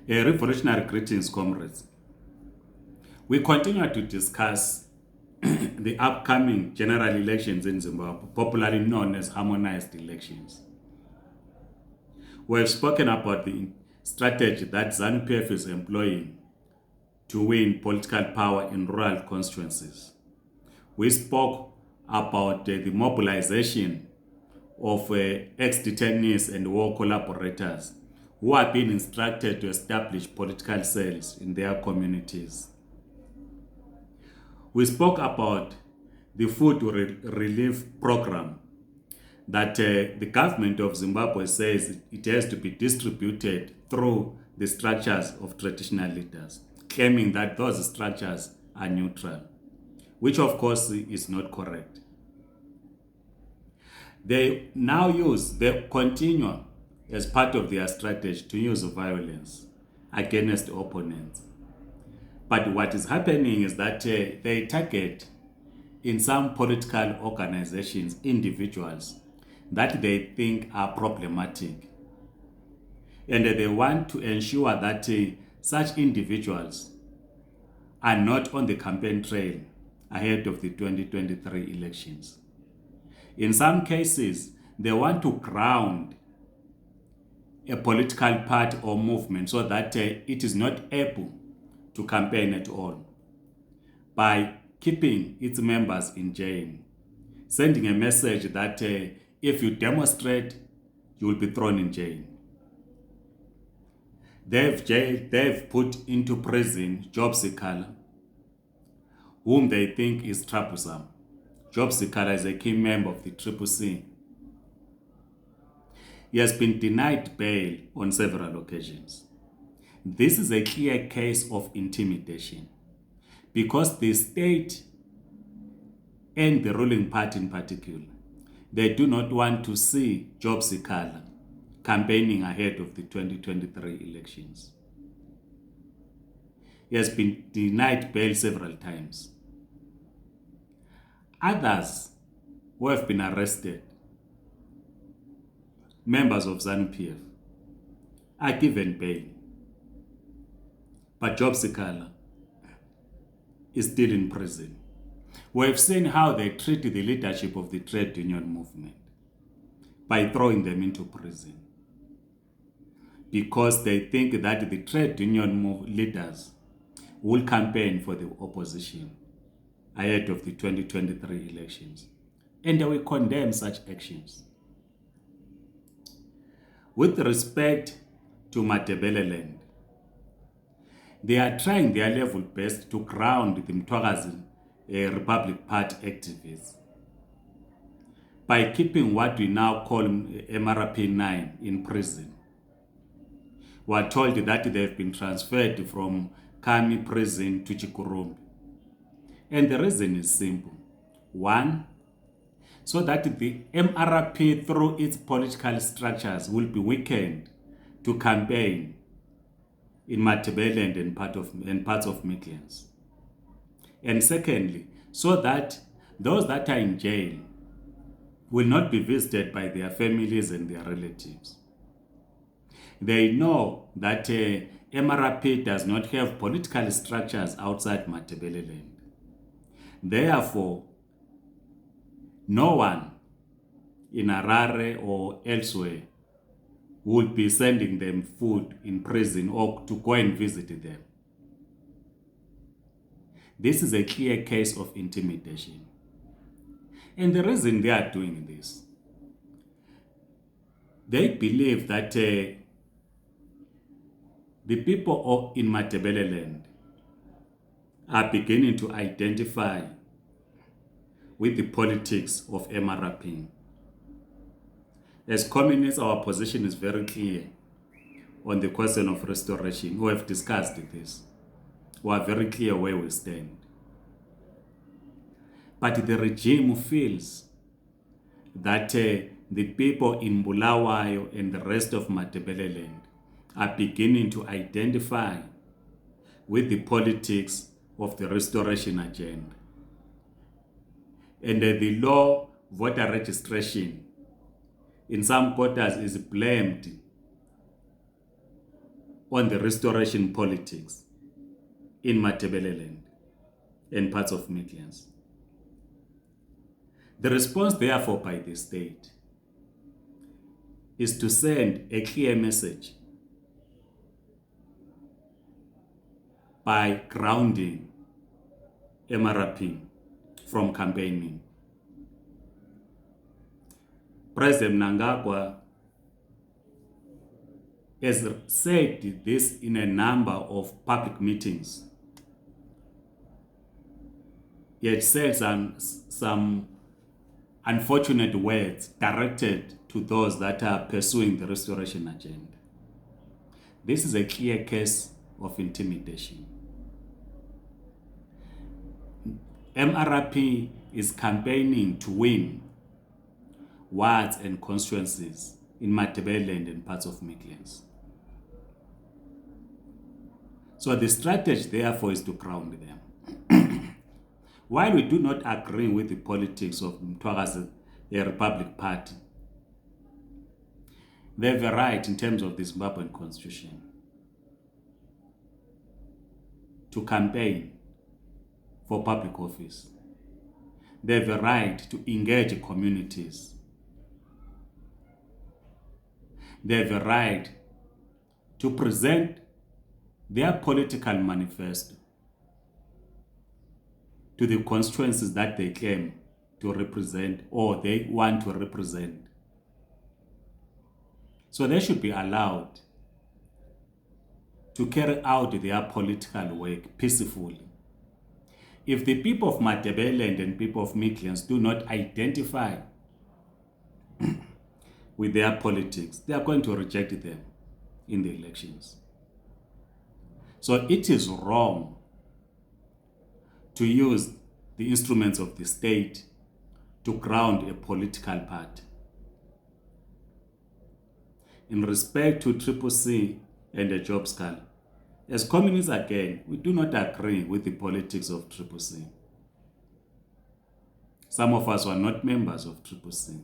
Revolutionary greetings, comrades. We continue to discuss the upcoming general elections in Zimbabwe, popularly known as harmonized elections. We have spoken about the strategy that ZANU-PF is employing to win political power in rural constituencies. We spoke about the mobilization of ex-detainees and war collaborators who have been instructed to establish political cells in their communities. We spoke about the food relief program that the government of Zimbabwe says it has to be distributed through the structures of traditional leaders, claiming that those structures are neutral, which of course is not correct. They continue as part of their strategy to use violence against opponents. But what is happening is that they target in some political organizations individuals that they think are problematic. And they want to ensure that such individuals are not on the campaign trail ahead of the 2023 elections. In some cases, they want to ground a political party or movement so that it is not able to campaign at all by keeping its members in jail, sending a message that if you demonstrate, you will be thrown in jail. They've put into prison Job Sikhala, whom they think is troublesome. Job Sikhala is a key member of the CCC. He has been denied bail on several occasions. This is a clear case of intimidation because the state and the ruling party in particular, they do not want to see Job Sikhala campaigning ahead of the 2023 elections. He has been denied bail several times. Others who have been arrested, members of ZANU-PF, are given bail. But Job Sikhala is still in prison. We have seen how they treat the leadership of the trade union movement by throwing them into prison because they think that the trade union leaders will campaign for the opposition ahead of the 2023 elections. And they will condemn such actions. With respect to Matabeleland, they are trying their level best to ground the Mtwakazi Republic Party activists by keeping what we now call MRP9 in prison. We are told that they have been transferred from Kami prison to Chikurumbi. And the reason is simple. One, so that the MRP through its political structures will be weakened to campaign in Matabeleland and parts of Midlands. And secondly, so that those that are in jail will not be visited by their families and their relatives. They know that MRP does not have political structures outside Matabeleland. Therefore, no one in Harare or elsewhere would be sending them food in prison or to go and visit them. This is a clear case of intimidation. And the reason they are doing this, they believe that the people in Matabeleland are beginning to identify with the politics of MRP. As communists, our position is very clear on the question of restoration. We have discussed this. We are very clear where we stand. But the regime feels that the people in Bulawayo and the rest of Matabeleland are beginning to identify with the politics of the restoration agenda. And the law voter registration in some quarters is blamed on the restoration politics in Matabeleland and parts of Midlands. The response, therefore, by the state is to send a clear message by grounding MRP from campaigning. President Mnangagwa has said this in a number of public meetings. He had said some unfortunate words directed to those that are pursuing the restoration agenda. This is a clear case of intimidation. MRP is campaigning to win wards and constituencies in Matabeleland and parts of Midlands. So the strategy, therefore, is to ground them. While we do not agree with the politics of Mtwaga's Republic Party, they have a right in terms of the Zimbabwean constitution to campaign for public office. They have a right to engage communities. They have a right to present their political manifesto to the constituencies that they claim to represent or they want to represent. So they should be allowed to carry out their political work peacefully. If the people of Matabeleland and people of Midlands do not identify with their politics, they are going to reject them in the elections. So it is wrong to use the instruments of the state to ground a political party. In respect to CCC and the job scale, as communists again, we do not agree with the politics of CCC. Some of us were not members of CCC.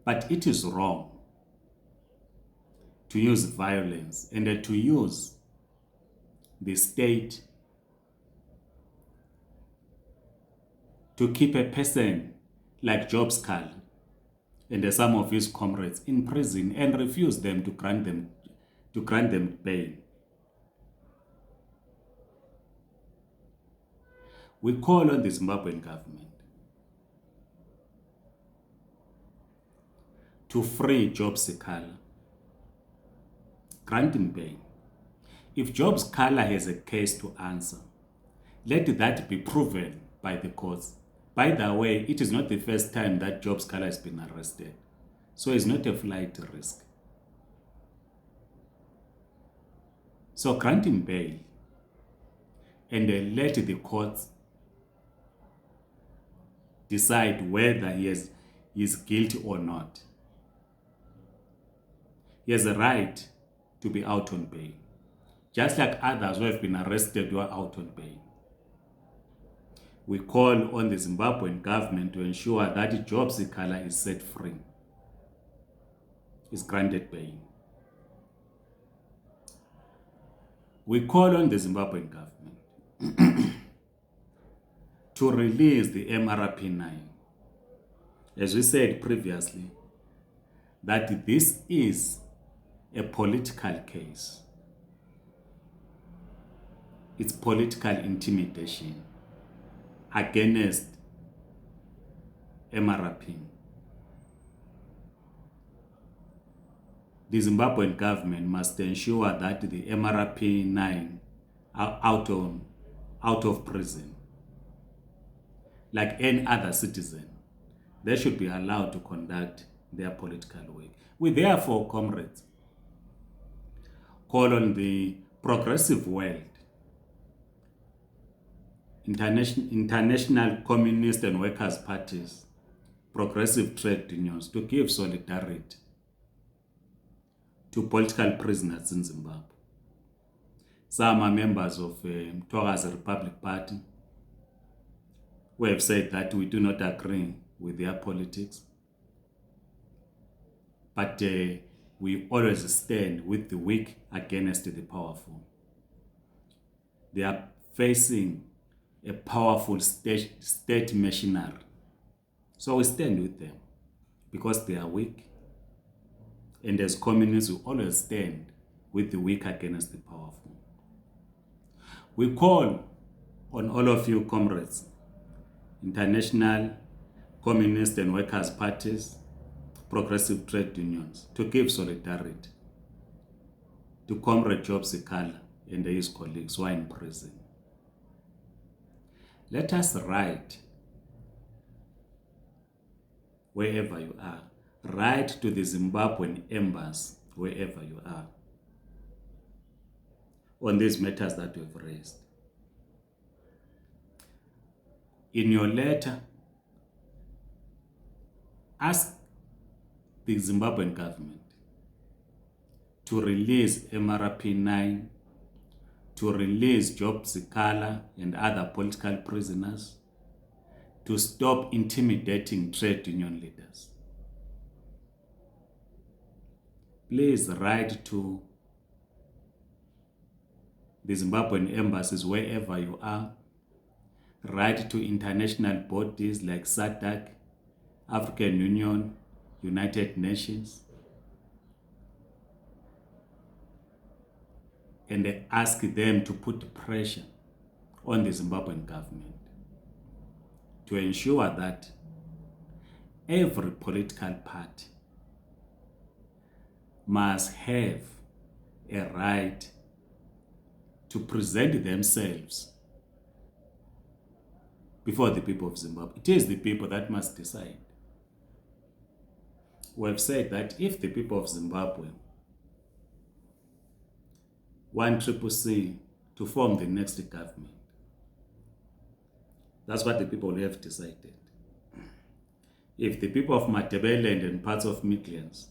But it is wrong to use violence and to use the state to keep a person like Job Skull and some of his comrades in prison and refuse them to grant them bail. We call on the Zimbabwean government to free Job Sikhala, grant him bail. If Job Sikhala has a case to answer, let that be proven by the courts. By the way, it is not the first time that Job Sikhala has been arrested, so it's not a flight risk. So grant him bail and let the courts decide whether he is guilty or not. He has a right to be out on bail, just like others who have been arrested who are out on bail. We call on the Zimbabwean government to ensure that Job Sikhala is set free, is granted bail. We call on the Zimbabwean government to release the MRP9. As we said previously, that this is a political case. It's political intimidation against MRP. The Zimbabwean government must ensure that the MRP9 are out of prison. Like any other citizen, they should be allowed to conduct their political work. We therefore, comrades, call on the progressive world, international communist and workers' parties, progressive trade unions to give solidarity to political prisoners in Zimbabwe. Some are members of Mtwaga's Republic Party who have said that we do not agree with their politics. But we always stand with the weak against the powerful. They are facing a powerful state machinery. So we stand with them because they are weak. And as communists, we always stand with the weak against the powerful. We call on all of you, comrades, international communist and workers' parties, progressive trade unions, to give solidarity to Comrade Job Sikhala and his colleagues who are in prison. Let us write wherever you are. Write to the Zimbabwean embassy wherever you are on these matters that we've raised. In your letter, ask the Zimbabwean government to release MRP9, to release Job Sikhala and other political prisoners, to stop intimidating trade union leaders. Please write to the Zimbabwean embassies wherever you are. Write to international bodies like SADC, African Union, United Nations, and ask them to put pressure on the Zimbabwean government to ensure that every political party must have a right to present themselves before the people of Zimbabwe. It is the people that must decide. We have said that if the people of Zimbabwe want CCC to form the next government, that's what the people have decided. If the people of Matabeleland and parts of Midlands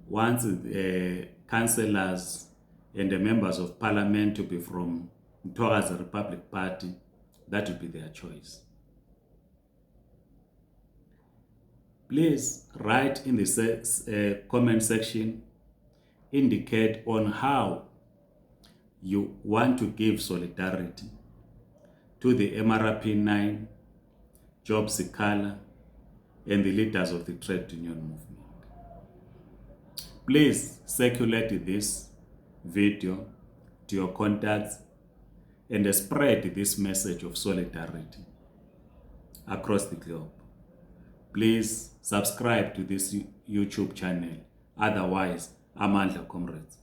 want the councillors and the members of parliament to be from Mtwaga's Republic Party, that would be their choice. Please write in the comment section, indicate on how you want to give solidarity to the MRP9, Job Sikhala, and the leaders of the trade union movement. Please circulate this video to your contacts and spread this message of solidarity across the globe. Please subscribe to this YouTube channel. Otherwise, Amandla Comrades.